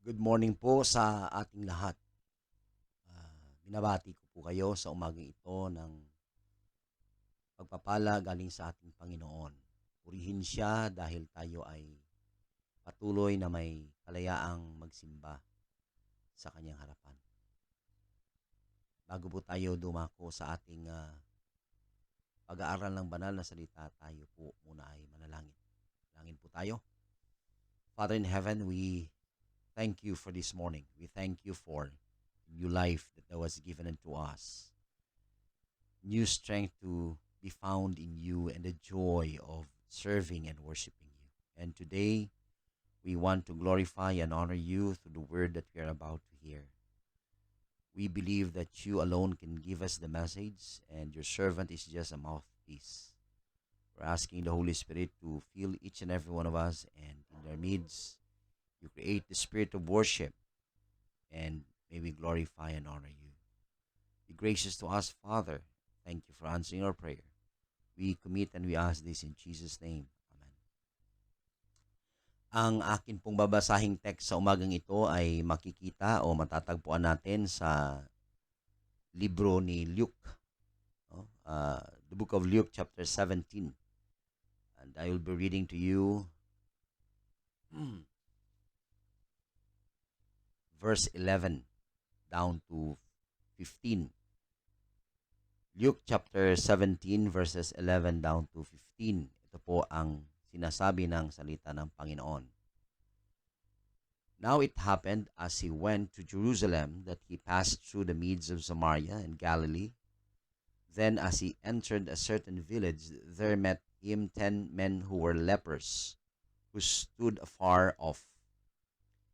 Good morning po sa ating lahat. Binabati ko po kayo sa umagang ito ng pagpapala galing sa ating Panginoon. Purihin siya dahil tayo ay patuloy na may kalayaang magsimba sa kanyang harapan. Bago po tayo dumako sa ating pag-aaral ng banal na salita, tayo po muna ay manalangin. Langin po tayo. Father in heaven, we thank you for this morning. We thank you for new life that was given unto us. New strength to be found in you and the joy of serving and worshiping you. And today, we want to glorify and honor you through the word that we are about to hear. We believe that you alone can give us the message, and your servant is just a mouthpiece. We're asking the Holy Spirit to fill each and every one of us, and in their midst, you create the spirit of worship, and may we glorify and honor you. Be gracious to us, Father. Thank you for answering our prayer. We commit and we ask this in Jesus' name. Amen. Ang akin pong babasahing text sa umagang ito ay makikita o matatagpuan natin sa libro ni Luke, no? The book of Luke chapter 17. And I will be reading to you verse 11 down to 15. Luke chapter 17 verses 11 down to 15. Ito po ang sinasabi ng salita ng Panginoon. Now it happened as he went to Jerusalem that he passed through the midst of Samaria and Galilee. Then as he entered a certain village, there met him 10 men who were lepers, who stood afar off.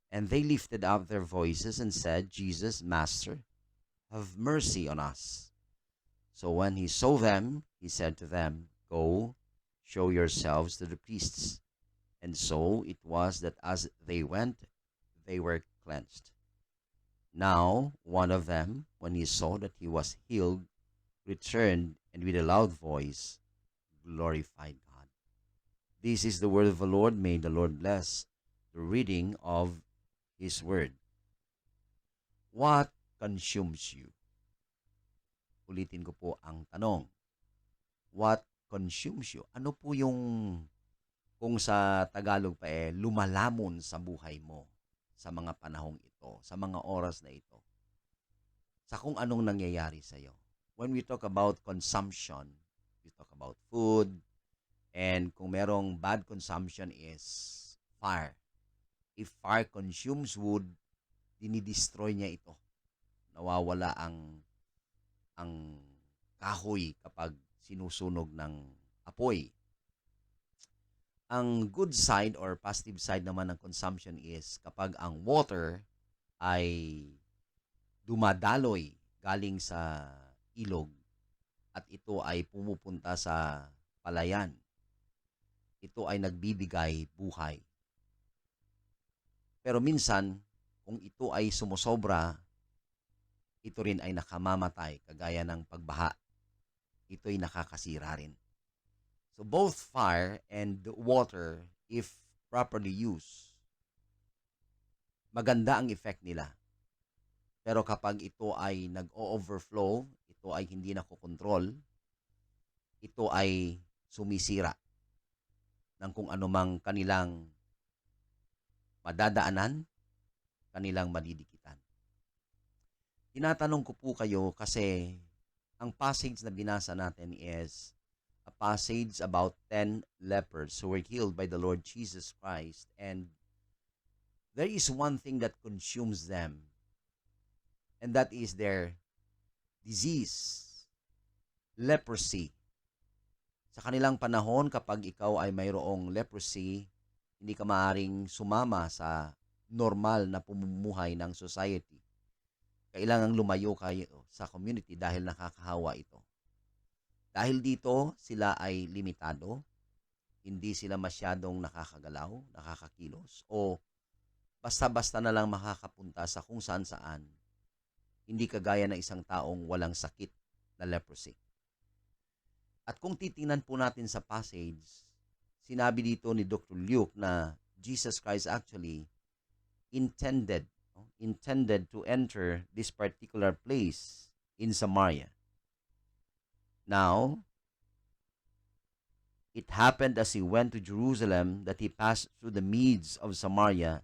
And they lifted up their voices and said, Jesus, Master, have mercy on us. So when he saw them, he said to them, Go, show yourselves to the priests. And so it was that as they went, they were cleansed. Now one of them, when he saw that he was healed, returned and with a loud voice glorified God. This is the word of the Lord. May the Lord bless the reading of his word. What consumes you? Ulitin ko po ang tanong. What consumes you? Ano po yung, kung sa Tagalog pa lumalamon sa buhay mo sa mga panahong ito, sa mga oras na ito, sa kung anong nangyayari sa iyo? When we talk about consumption, we talk about food, and kung merong bad consumption is fire. If fire consumes wood, dinidestroy niya ito. Nawawala ang kahoy kapag sinusunog ng apoy. Ang good side or positive side naman ng consumption is kapag ang water ay dumadaloy galing sa ilog at ito ay pumupunta sa palayan. Ito ay nagbibigay buhay. Pero minsan, kung ito ay sumusobra, ito rin ay nakamamatay kagaya ng pagbaha. Ito ay nakakasira rin. So both fire and water, if properly used, maganda ang effect nila. Pero kapag ito ay nag-o-overflow, ito ay hindi nakokontrol, ito ay sumisira ng kung anumang kanilang madadaanan, kanilang madidikitan. Tinatanong ko po kayo kasi ang passage na binasa natin is a passage about 10 lepers who were healed by the Lord Jesus Christ, and there is one thing that consumes them, and that is their disease, leprosy. Sa kanilang panahon, kapag ikaw ay mayroong leprosy, hindi ka maaaring sumama sa normal na pumumuhay ng society. Kailangang lumayo kayo sa community dahil nakakahawa ito. Dahil dito, sila ay limitado, hindi sila masyadong nakakagalaw, nakakakilos, o basta-basta na lang makakapunta sa kung saan-saan, hindi kagaya ng isang taong walang sakit na leprosy. At kung titingnan po natin sa passage, sinabi dito ni Dr. Luke na Jesus Christ actually intended to enter this particular place in Samaria. Now, it happened as he went to Jerusalem that he passed through the meads of Samaria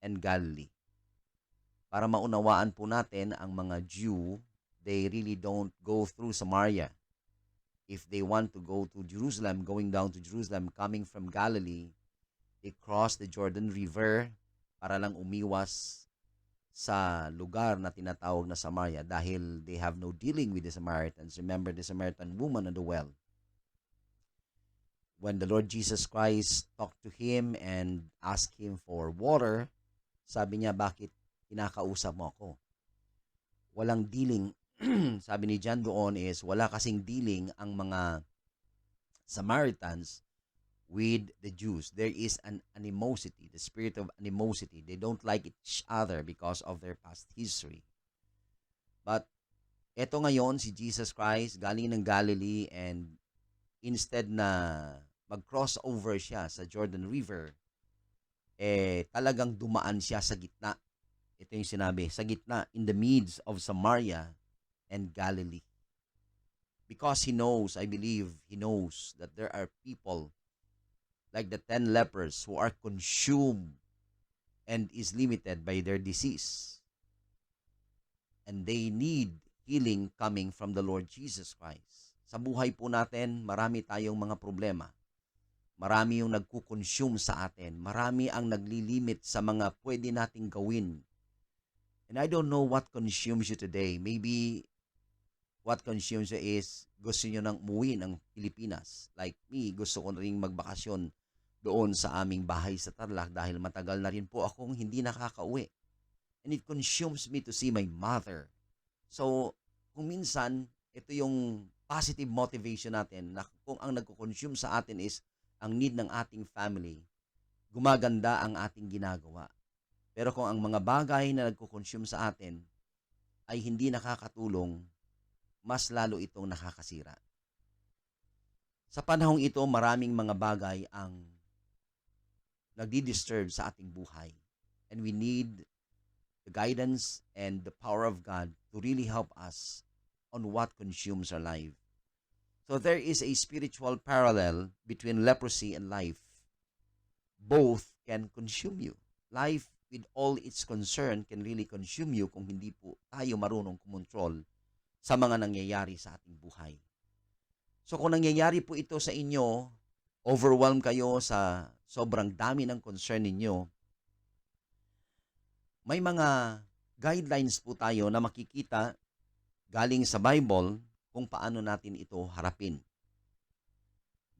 and Galilee. Para maunawaan po natin, ang mga Jew, they really don't go through Samaria. If they want to go to Jerusalem, going down to Jerusalem, coming from Galilee, they cross the Jordan River para lang umiwas sa lugar na tinatawag na Samaria dahil they have no dealing with the Samaritans. Remember the Samaritan woman at the well. When the Lord Jesus Christ talked to him and asked him for water, sabi niya, bakit kinakausap mo ako? Walang dealing, sabi ni John doon is, wala kasing dealing ang mga Samaritans with the Jews. There is an animosity, the spirit of animosity. They don't like each other because of their past history. But eto ngayon, si Jesus Christ, galing ng Galilee, and instead na mag-cross over siya sa Jordan River, talagang dumaan siya sa gitna. Ito yung sinabi, sa gitna, in the midst of Samaria and Galilee. Because he knows, I believe, he knows that there are people like the 10 lepers who are consumed and is limited by their disease. And they need healing coming from the Lord Jesus Christ. Sa buhay po natin, marami tayong mga problema. Marami yung nagkukonsume sa atin. Marami ang naglilimit sa mga pwede nating gawin. And I don't know what consumes you today. Maybe what consumes you is gusto nyo nang umuwi ng Pilipinas. Like me, gusto ko rin magbakasyon doon sa aming bahay sa Tarlac dahil matagal na rin po akong hindi nakakauwi. And it consumes me to see my mother. So, kung minsan, ito yung positive motivation natin na kung ang nagko-consume sa atin is ang need ng ating family, gumaganda ang ating ginagawa. Pero kung ang mga bagay na nagko-consume sa atin ay hindi nakakatulong, mas lalo itong nakakasira. Sa panahong ito, maraming mga bagay ang nagdi-disturb sa ating buhay. And we need the guidance and the power of God to really help us on what consumes our life. So there is a spiritual parallel between leprosy and life. Both can consume you. Life with all its concern can really consume you kung hindi po tayo marunong kumontrol sa mga nangyayari sa ating buhay. So kung nangyayari po ito sa inyo, overwhelmed kayo sa sobrang dami ng concern ninyo, may mga guidelines po tayo na makikita galing sa Bible kung paano natin ito harapin.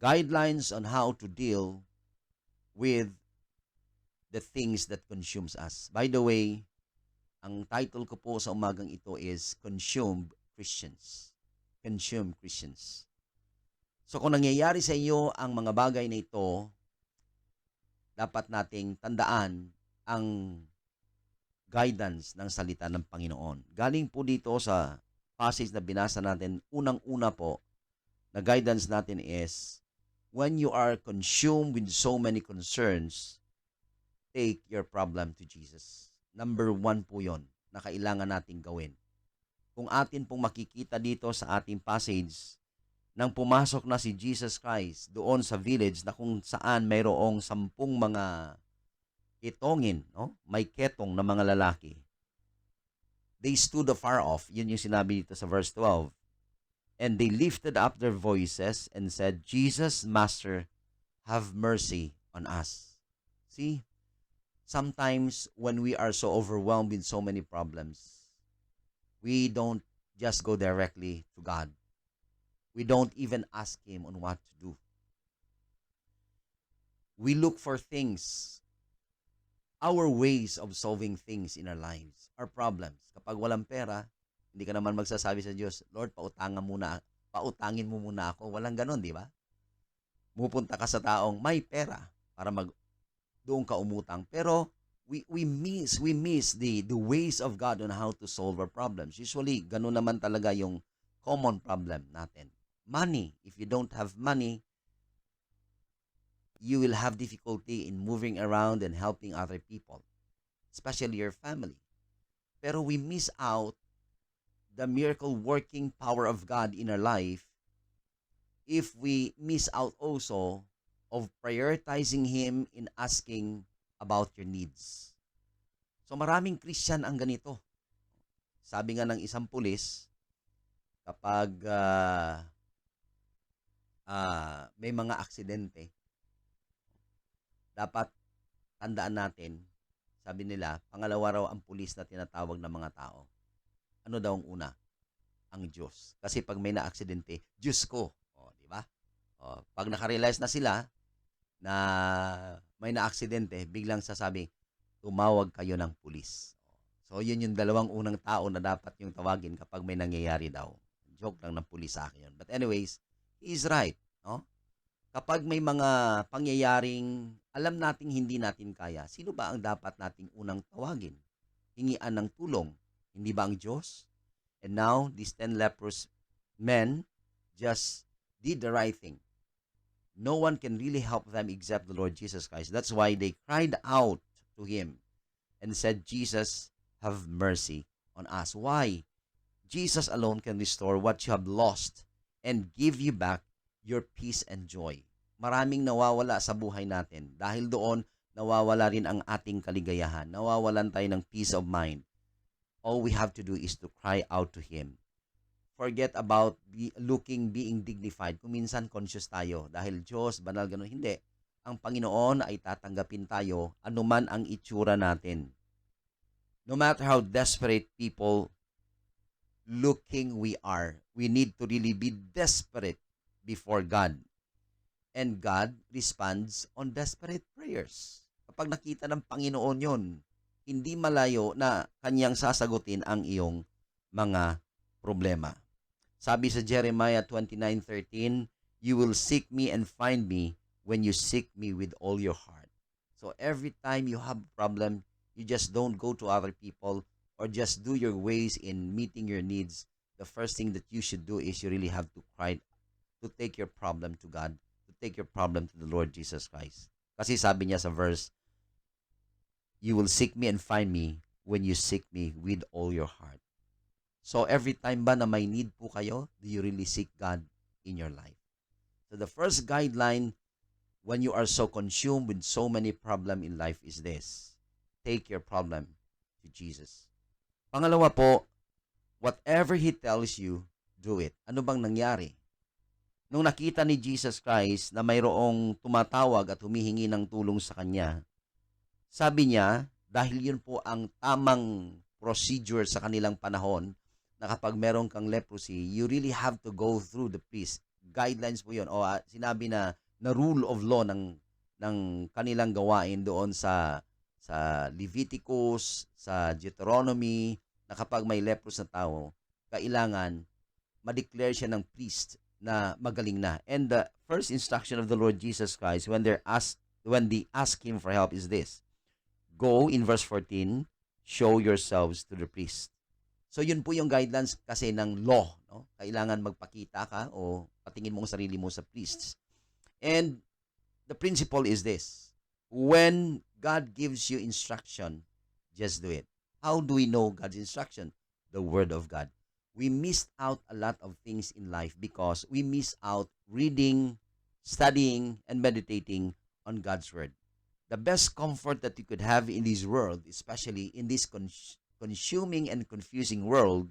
Guidelines on how to deal with the things that consumes us. By the way, ang title ko po sa umagang ito is Consumed Christians. Consumed Christians. So kung nangyayari sa iyo ang mga bagay na ito, dapat nating tandaan ang guidance ng salita ng Panginoon. Galing po dito sa passage na binasa natin, unang-una po, na guidance natin is, when you are consumed with so many concerns, take your problem to Jesus. Number 1 po yon na kailangan nating gawin. Kung atin pong makikita dito sa ating passage, nang pumasok na si Jesus Christ doon sa village na kung saan mayroong 10 mga itongin, no? May ketong na mga lalaki. They stood afar off. Yun yung sinabi dito sa verse 12. And they lifted up their voices and said, Jesus, Master, have mercy on us. See, sometimes when we are so overwhelmed with so many problems, we don't just go directly to God. We don't even ask Him on what to do. We look for things, our ways of solving things in our lives, our problems. Kapag walang pera, hindi ka naman magsasabi sa Diyos, Lord, pautangin mo muna ako. Walang ganon, di ba? Pupunta ka sa taong may pera para doon ka umutang. Pero we miss the ways of God on how to solve our problems. Usually, ganon naman talaga yung common problem natin. Money. If you don't have money, you will have difficulty in moving around and helping other people. especially your family. Pero we miss out the miracle working power of God in our life if we miss out also of prioritizing Him in asking about your needs. So maraming Christian ang ganito. Sabi nga ng isang pulis, kapag may mga aksidente, dapat tandaan natin, sabi nila, pangalawa raw ang pulis na tinatawag ng mga tao. Ano daw ang una? Ang Diyos. Kasi pag may na-aksidente, Diyos ko. O, di ba? O, pag nakarealize na sila na may na-aksidente, biglang sasabi, tumawag kayo ng pulis. So, yun yung dalawang unang tao na dapat yung tawagin kapag may nangyayari daw. Joke lang ng pulis sa akin yun. But anyways, he is right. No? Kapag may mga pangyayaring alam nating hindi natin kaya, sino ba ang dapat nating unang tawagin? Hingian ng tulong. Hindi ba ang Diyos? And now, these 10 leprous men just did the right thing. No one can really help them except the Lord Jesus Christ. That's why they cried out to Him and said, Jesus, have mercy on us. Why? Jesus alone can restore what you have lost and give you back your peace and joy. Maraming nawawala sa buhay natin. Dahil doon, nawawala rin ang ating kaligayahan. Nawawalan tayo ng peace of mind. All we have to do is to cry out to Him. Forget about being dignified. Kung minsan conscious tayo, dahil Diyos, banal, ganun. Hindi. Ang Panginoon ay tatanggapin tayo anuman ang itsura natin. No matter how desperate people looking we are, we need to really be desperate before God. And God responds on desperate prayers. Kapag nakita ng Panginoon yon, hindi malayo na Kanyang sasagutin ang iyong mga problema. Sabi sa Jeremiah 29:13, you will seek me and find me when you seek me with all your heart. So every time you have a problem, you just don't go to other people or just do your ways in meeting your needs. The first thing that you should do is you really have to cry, to take your problem to God, to take your problem to the Lord Jesus Christ. Kasi sabi niya sa verse, you will seek me and find me when you seek me with all your heart. So every time ba na may need po kayo, do you really seek God in your life? So the first guideline when you are so consumed with so many problems in life is this. Take your problem to Jesus. Pangalawa po, whatever He tells you, do it. Ano bang nangyari? Nung nakita ni Jesus Christ na mayroong tumatawag at humihingi ng tulong sa Kanya, sabi niya, dahil yun po ang tamang procedure sa kanilang panahon, na kapag meron kang leprosy, you really have to go through the priest. Guidelines po yun. O sinabi na rule of law ng kanilang gawain doon sa Leviticus, sa Deuteronomy, na kapag may leprous na tao, kailangan ma-declare siya ng priest na magaling na. And the first instruction of the Lord Jesus Christ when they ask Him for help is this. Go, in verse 14, show yourselves to the priest. So yun po yung guidelines kasi ng law. No? Kailangan magpakita ka o patingin mo ang sarili mo sa priests. And the principle is this. When God gives you instruction, just do it. How do we know God's instruction? The Word of God. We missed out a lot of things in life because we miss out reading, studying, and meditating on God's Word. The best comfort that you could have in this world, especially in this consuming and confusing world,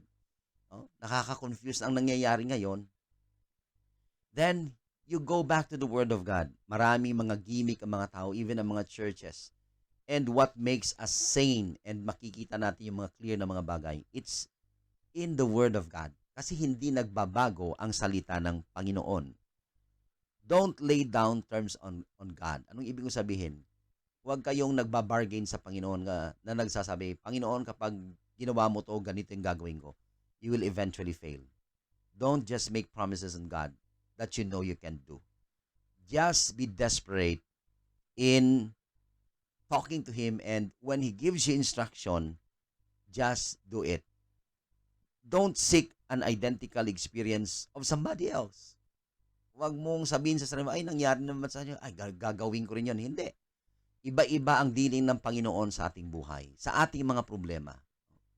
nakaka-confuse ang nangyayari ngayon, then you go back to the Word of God. Marami mga gimmick ang mga tao, even ang mga churches. And what makes us sane and makikita natin yung mga clear na mga bagay, it's in the Word of God. Kasi hindi nagbabago ang salita ng Panginoon. Don't lay down terms on God. Anong ibig kong sabihin? Huwag kayong nagbabargain sa Panginoon na nagsasabi, Panginoon, kapag ginawa mo to, ganito yung gagawin ko. You will eventually fail. Don't just make promises on God that you know you can do. Just be desperate in talking to Him, and when He gives you instruction, just do it. Don't seek an identical experience of somebody else. Huwag mong sabihin sa sarili mo, ay, nangyari naman sa inyo, ay, gagawin ko rin yun. Hindi. Iba-iba ang dealing ng Panginoon sa ating buhay, sa ating mga problema.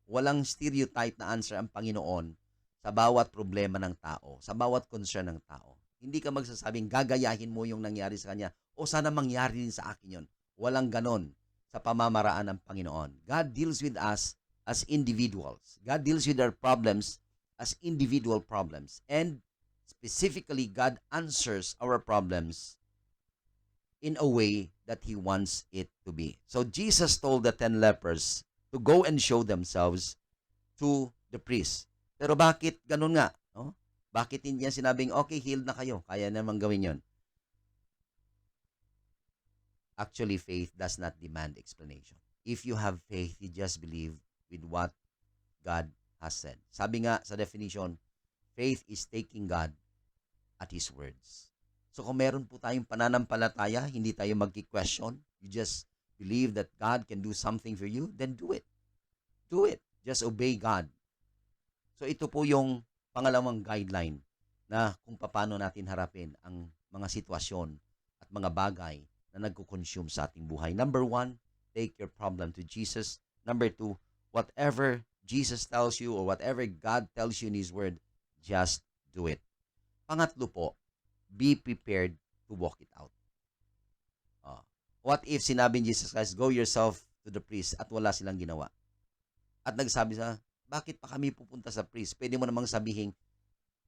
Walang stereotype na answer ang Panginoon sa bawat problema ng tao, sa bawat concern ng tao. Hindi ka magsasabing gagayahin mo yung nangyari sa kanya o sana mangyari din sa akin yon. Walang ganon sa pamamaraan ng Panginoon. God deals with us as individuals. God deals with our problems as individual problems. And specifically, God answers our problems in a way that He wants it to be. So Jesus told the 10 lepers to go and show themselves to the priest. Pero bakit ganun nga? No? Bakit hindi niya sinabing, okay, healed na kayo, kaya naman gawin yon? Actually, faith does not demand explanation. If you have faith, you just believe with what God has said. Sabi nga sa definition, faith is taking God at His words. So kung meron po tayong pananampalataya, hindi tayo magki-question, you just believe that God can do something for you, then do it. Do it. Just obey God. So ito po yung pangalawang guideline na kung paano natin harapin ang mga sitwasyon at mga bagay na nagko-consume sa ating buhay. Number 1, take your problem to Jesus. Number 2, whatever Jesus tells you or whatever God tells you in His Word, just do it. Pangatlo po, be prepared to walk it out. What if sinabi ni Jesus Christ, go yourself to the priest at wala silang ginawa? At nagsabi sa, bakit pa kami pupunta sa priest? Pwede mo namang sabihin,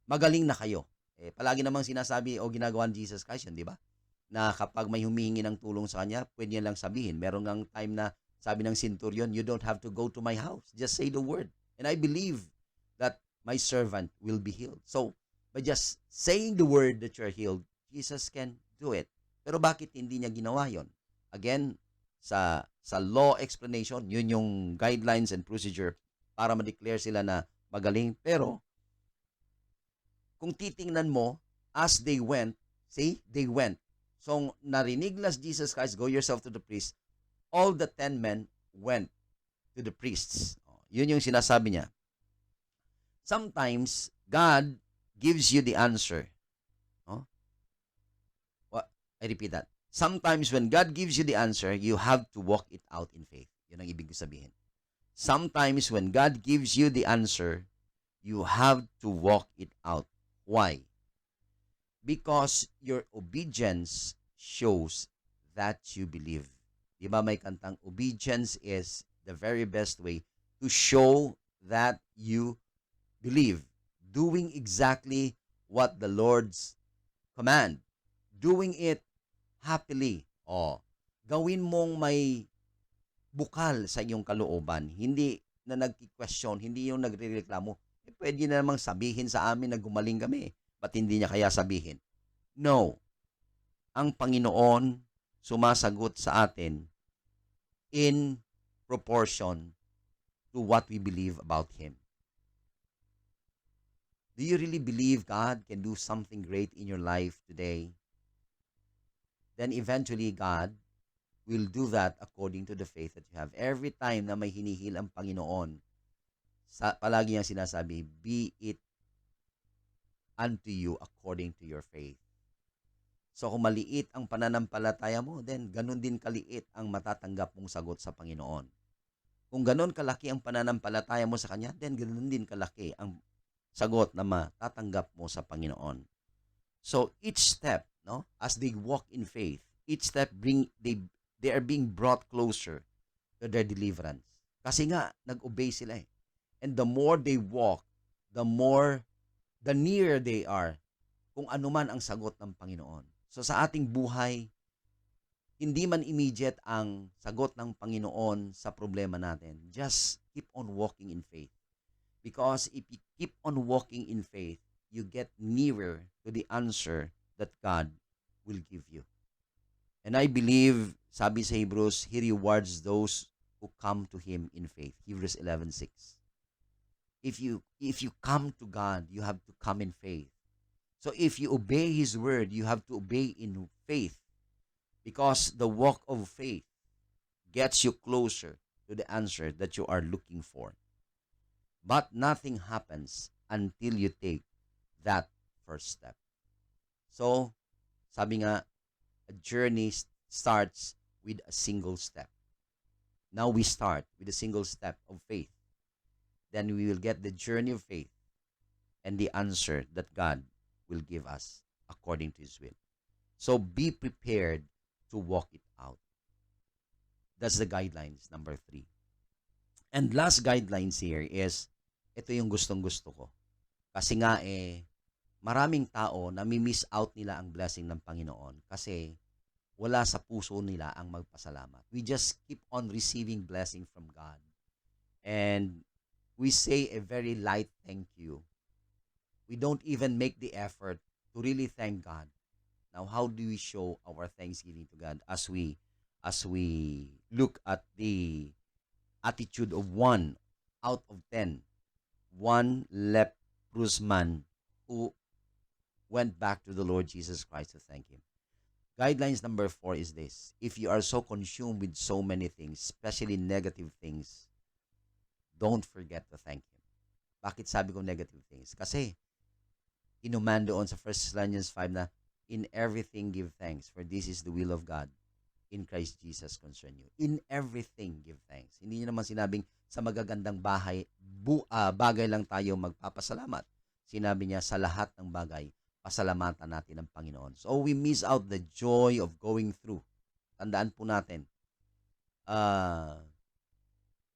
magaling na kayo. Palagi namang sinasabi o ginagawa ni Jesus Christ yun, di ba? Na kapag may humihingi ng tulong sa kanya, pwede niya lang sabihin. Meron ng time na sabi ng centurion, you don't have to go to my house. Just say the word. And I believe that my servant will be healed. So, by just saying the word that you're healed, Jesus can do it. Pero bakit hindi niya ginawa yon? Again, sa law explanation, yun yung guidelines and procedure para ma-declare sila na magaling. Pero, kung titingnan mo, as they went, see, they went. So, narinig las Jesus Christ, go yourself to the priest. All the 10 men went to the priests. Yun yung sinasabi niya. Sometimes, God gives you the answer. I repeat that. Sometimes when God gives you the answer, you have to walk it out in faith. Yun ang ibig ko sabihin. Sometimes when God gives you the answer, you have to walk it out. Why? Because your obedience shows that you believe. Di ba may kantang, obedience is the very best way to show that you believe. Doing exactly what the Lord's command. Doing it happily. Gawin mong may bukal sa iyong kalooban. Hindi na nagki-question, hindi yung nagrereklamo. Pwede na namang sabihin sa amin na gumaling kami. Ba't hindi niya kaya sabihin? No. Ang Panginoon sumasagot sa atin in proportion to what we believe about Him. Do you really believe God can do something great in your life today? Then eventually God will do that according to the faith that you have. Every time na may hinihil ang Panginoon, palagi niyang sinasabi, be it unto you according to your faith. So kung maliit ang pananampalataya mo, then ganun din kaliit ang matatanggap mong sagot sa Panginoon. Kung ganun kalaki ang pananampalataya mo sa Kanya, then ganun din kalaki ang sagot na matatanggap mo sa Panginoon. So each step, no, as they walk in faith, each step they are being brought closer to their deliverance. Kasi nga nag-obey sila eh. And the more they walk, the nearer they are kung ano man ang sagot ng Panginoon. So sa ating buhay, hindi man immediate ang sagot ng Panginoon sa problema natin. Just keep on walking in faith. Because if you keep on walking in faith, you get nearer to the answer that God will give you. And I believe, sabi sa Hebrews, He rewards those who come to Him in faith. Hebrews 11:6. If you come to God, you have to come in faith. So if you obey His word, you have to obey in faith. Because the walk of faith gets you closer to the answer that you are looking for. But nothing happens until you take that first step. So, sabi nga, a journey starts with a single step. Now we start with a single step of faith. Then we will get the journey of faith and the answer that God will give us according to His will. So be prepared to walk it out. That's the guidelines, number 3. And last guidelines here is, ito yung gustong-gusto ko. Kasi nga maraming tao na miss out nila ang blessing ng Panginoon kasi wala sa puso nila ang magpasalamat. We just keep on receiving blessing from God. And we say a very light thank you. We don't even make the effort to really thank God. Now, how do we show our thanksgiving to God as we look at the attitude of 1 out of 10, one leprous man who went back to the Lord Jesus Christ to thank Him? Guidelines number 4 is this: if you are so consumed with so many things, especially negative things, don't forget to thank Him. Bakit sabi ko negative things? Kasi inuman doon sa 1 Thessalonians 5 na, in everything give thanks, for this is the will of God in Christ Jesus concern you. In everything give thanks. Hindi niya naman sinabing sa magagandang bagay lang tayo magpapasalamat. Sinabi niya sa lahat ng bagay, pasalamatan natin ang Panginoon. So we miss out the joy of going through. Tandaan po natin,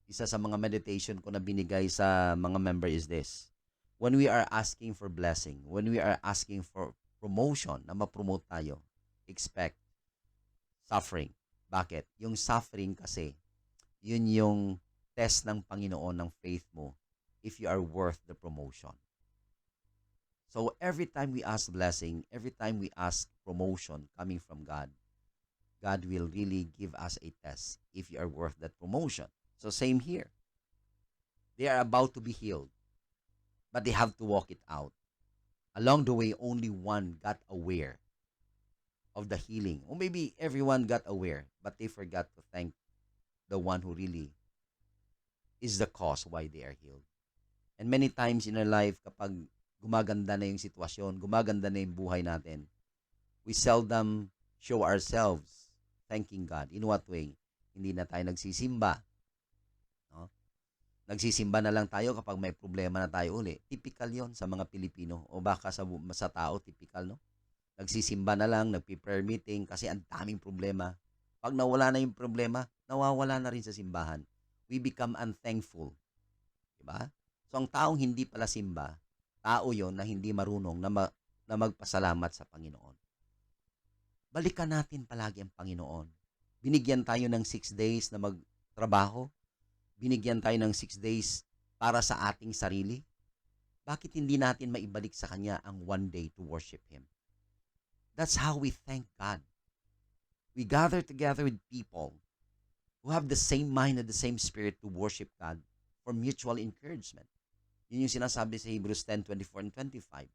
isa sa mga meditation ko na binigay sa mga member is this: when we are asking for blessing, when we are asking for promotion, na ma-promote tayo, expect suffering. Bakit? Yung suffering kasi, yun yung test ng Panginoon ng faith mo if you are worth the promotion. So every time we ask blessing, every time we ask promotion coming from God, God will really give us a test if you are worth that promotion. So same here. They are about to be healed, but they have to walk it out. Along the way, only one got aware of the healing. Or maybe everyone got aware, but they forgot to thank the one who really is the cause why they are healed. And many times in our life, kapag gumaganda na yung sitwasyon, gumaganda na yung buhay natin, we seldom show ourselves thanking God. In what way? Hindi na tayo nagsisimba. No? Nagsisimba na lang tayo kapag may problema na tayo uli. Typical yon sa mga Pilipino o baka sa tao, typical, no? Nagsisimba na lang, nagpi-prayer meeting kasi ang daming problema. Pag nawala na yung problema, nawawala na rin sa simbahan. We become unthankful. Diba? So ang taong hindi pala simba, tao yon na hindi marunong na magpasalamat sa Panginoon. Balikan natin palagi ang Panginoon. Binigyan tayo ng 6 days na magtrabaho. Binigyan tayo ng 6 days para sa ating sarili. Bakit hindi natin maibalik sa Kanya ang 1 day to worship Him? That's how we thank God. We gather together with people who have the same mind and the same spirit to worship God for mutual encouragement. Yun yung sinasabi sa Hebrews 10:24 and 25.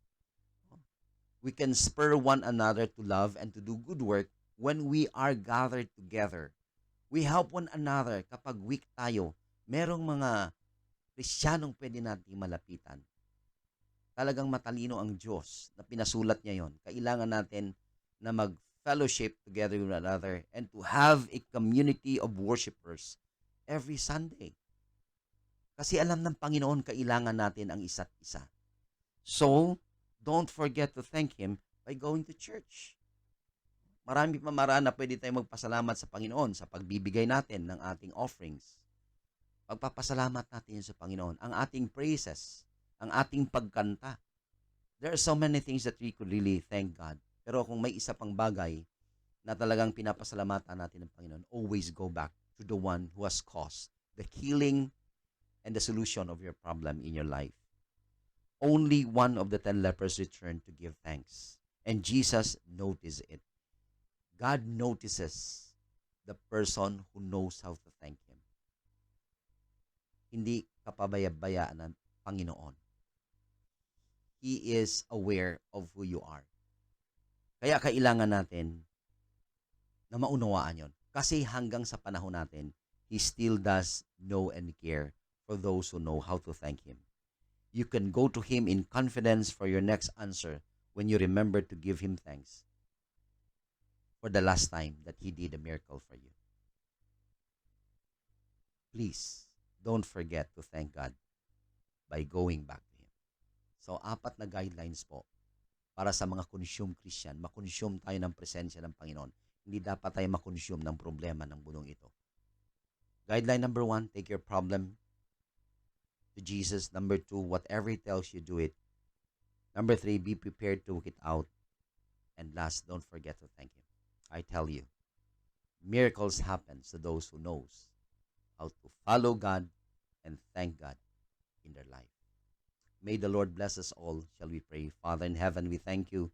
We can spur one another to love and to do good work when we are gathered together. We help one another kapag weak tayo. Merong mga Kristiyanong pwede nating malapitan. Talagang matalino ang Diyos na pinasulat niya yon. Kailangan natin na mag-fellowship together with one another and to have a community of worshipers every Sunday. Kasi alam ng Panginoon, kailangan natin ang isa't isa. So, don't forget to thank Him by going to church. Marami pa maraan na pwede tayong magpasalamat sa Panginoon sa pagbibigay natin ng ating offerings. Pagpapasalamat natin sa Panginoon, ang ating praises, ang ating pagkanta. There are so many things that we could really thank God. Pero kung may isa pang bagay na talagang pinapasalamatan natin ng Panginoon, always go back to the one who has caused the healing and the solution of your problem in your life. Only one of the 10 lepers returned to give thanks. And Jesus noticed it. God notices the person who knows how to thank Him. Hindi kapabaya-bayaan ng Panginoon. He is aware of who you are. Kaya kailangan natin na maunawaan yon. Kasi hanggang sa panahon natin, He still does know and care for those who know how to thank Him. You can go to Him in confidence for your next answer when you remember to give Him thanks for the last time that He did a miracle for you. please don't forget to thank God by going back to Him. So, 4 na guidelines po para sa mga consume Christian. Makonsume tayo ng presensya ng Panginoon. Hindi dapat tayo makonsume ng problema ng mundong ito. Guideline number 1, take your problem to Jesus. Number 2, whatever He tells you, do it. Number 3, be prepared to work it out. And last, don't forget to thank Him. I tell you, miracles happen to those who knows how to follow God and thank God in their life. May the Lord bless us all. Shall we pray? Father in heaven, we thank you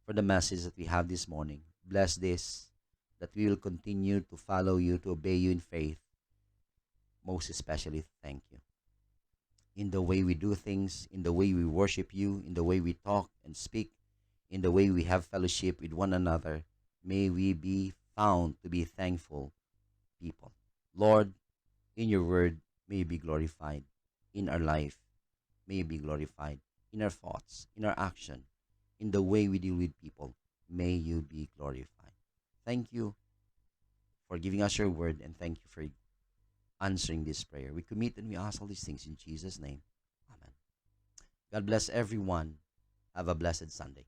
for the message that we have this morning. Bless this, that we will continue to follow you, to obey you in faith. Most especially, thank you. In the way we do things, in the way we worship you, in the way we talk and speak, in the way we have fellowship with one another, may we be found to be thankful people. Lord, in your word, may you be glorified in our life. May you be glorified in our thoughts, in our action, in the way we deal with people. May you be glorified. Thank you for giving us your word, and thank you for answering this prayer. We commit and we ask all these things in Jesus' name. Amen. God bless everyone. Have a blessed Sunday.